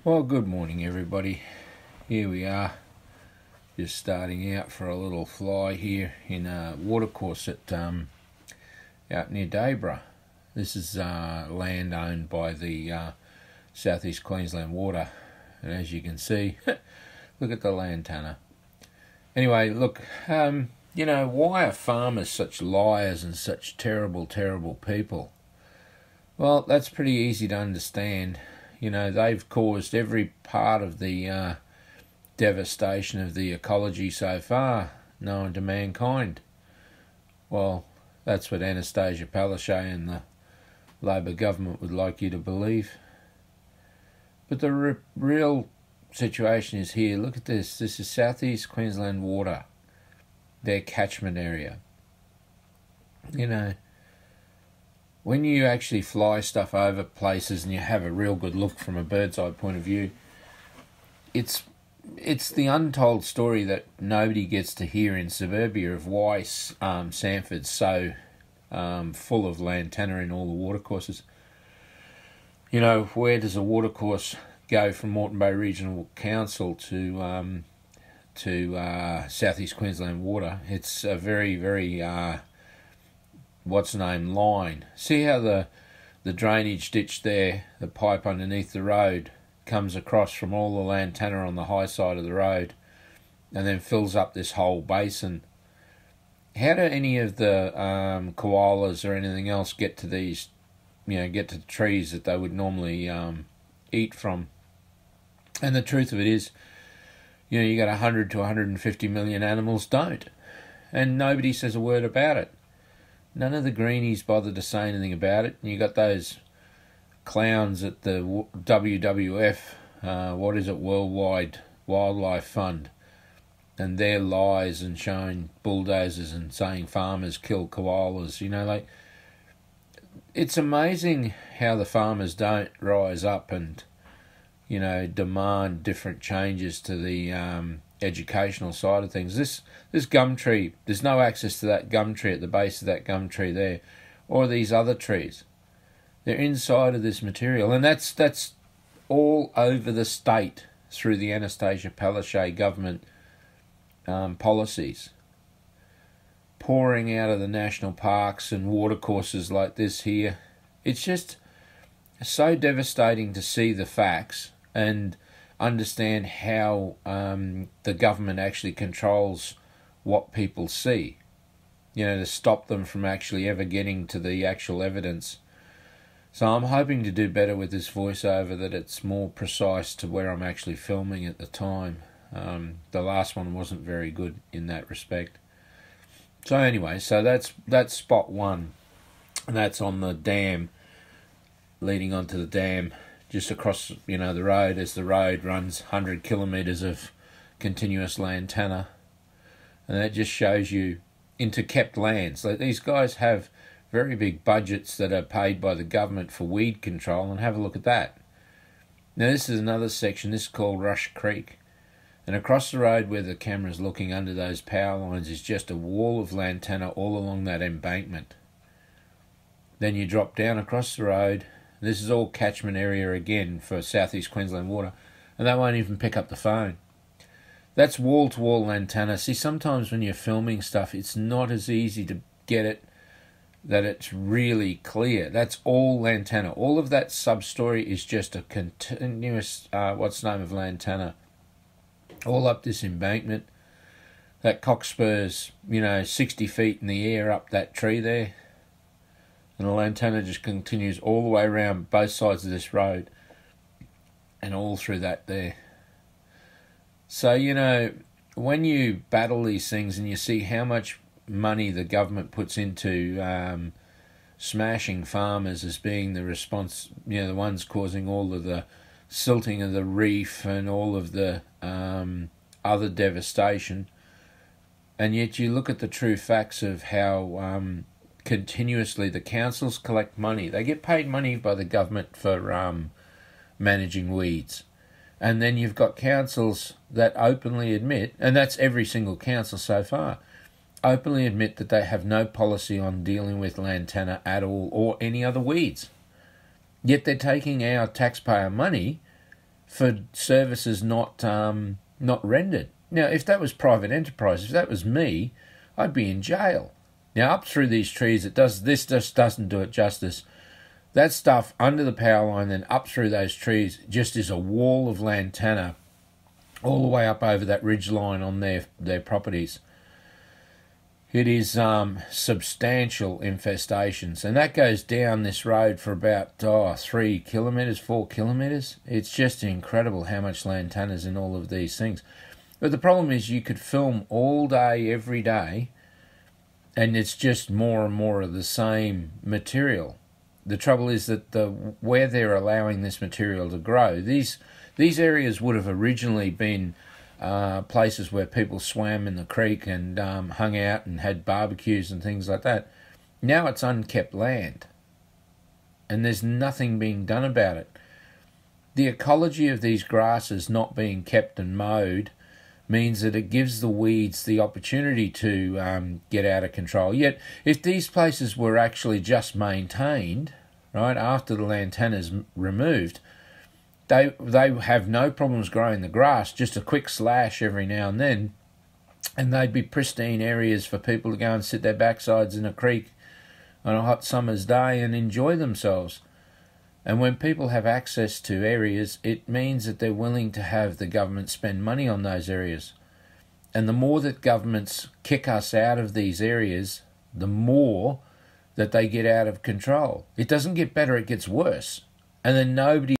Well, good morning, everybody. Here we are, just starting out for a little fly here in a watercourse at out near Dayborough. This is land owned by the South East Queensland Water, and as you can see, look at the Lantana. Anyway, look, why are farmers such liars and such terrible, terrible people? Well, that's pretty easy to understand. They've caused every part of the devastation of the ecology so far known to mankind. Well, that's what Anastasia Palaszczuk and the Labor government would like you to believe. But the real situation is here. Look at this. This is South East Queensland Water, their catchment area. When you actually fly stuff over places and you have a real good look from a bird's eye point of view, it's the untold story that nobody gets to hear in suburbia of why Sanford's so full of Lantana in all the watercourses. Where does a watercourse go from Moreton Bay Regional Council to South East Queensland Water? It's a very, very line. See how the drainage ditch there, the pipe underneath the road, comes across from all the Lantana on the high side of the road and then fills up this whole basin. How do any of the koalas or anything else get to these, get to the trees that they would normally eat from? And the truth of it is, you got 100 to 150 million animals don't, and nobody says a word about it. None of the greenies bothered to say anything about it. And you got those clowns at the WWF, Worldwide Wildlife Fund, and their lies and showing bulldozers and saying farmers kill koalas. It's amazing how the farmers don't rise up and, demand different changes to the educational side of things. This gum tree, there's no access to that gum tree at the base of that gum tree there, or these other trees. They're inside of this material, and that's all over the state through the Anastasia Palaszczuk government policies, pouring out of the national parks and watercourses like this here. It's just so devastating to see the facts and understand how the government actually controls what people see, to stop them from actually ever getting to the actual evidence. So I'm hoping to do better with this voiceover, that it's more precise to where I'm actually filming at the time. The last one wasn't very good in that respect. So anyway, so that's spot one, and that's on the dam, leading onto the dam, just across, the road, as the road runs 100 kilometres of continuous Lantana. And that just shows you interkept lands. Like, these guys have very big budgets that are paid by the government for weed control, and have a look at that. Now this is another section. This is called Rush Creek. And across the road where the camera's looking under those power lines is just a wall of Lantana all along that embankment. Then you drop down across the road. This is all catchment area again for South East Queensland Water, and they won't even pick up the phone. That's wall-to-wall Lantana. See, sometimes when you're filming stuff, it's not as easy to get it that it's really clear. That's all Lantana. All of that sub-story is just a continuous, of Lantana, all up this embankment. That cockspur's, 60 feet in the air up that tree there. And the Lantana just continues all the way around both sides of this road and all through that there. So, when you battle these things and you see how much money the government puts into smashing farmers as being the response, the ones causing all of the silting of the reef and all of the other devastation, and yet you look at the true facts of how continuously the councils collect money. They get paid money by the government for managing weeds. And then you've got councils that openly admit, and that's every single council so far, openly admit that they have no policy on dealing with Lantana at all, or any other weeds. Yet they're taking our taxpayer money for services not rendered. Now, if that was private enterprise, if that was me, I'd be in jail. Now, up through these trees, this just doesn't do it justice. That stuff under the power line, then up through those trees, just is a wall of lantana all the way up over that ridge line on their properties. It is substantial infestations, and that goes down this road for about 3 kilometres, 4 kilometres. It's just incredible how much lantana's in all of these things. But the problem is you could film all day, every day, and it's just more and more of the same material. The trouble is that where they're allowing this material to grow, these areas would have originally been places where people swam in the creek and hung out and had barbecues and things like that. Now it's unkept land, and there's nothing being done about it. The ecology of these grasses not being kept and mowed means that it gives the weeds the opportunity to get out of control. Yet, if these places were actually just maintained, right, after the lantana's removed, they have no problems growing the grass, just a quick slash every now and then, and they'd be pristine areas for people to go and sit their backsides in a creek on a hot summer's day and enjoy themselves. And when people have access to areas, it means that they're willing to have the government spend money on those areas. And the more that governments kick us out of these areas, the more that they get out of control. It doesn't get better, it gets worse. And then nobody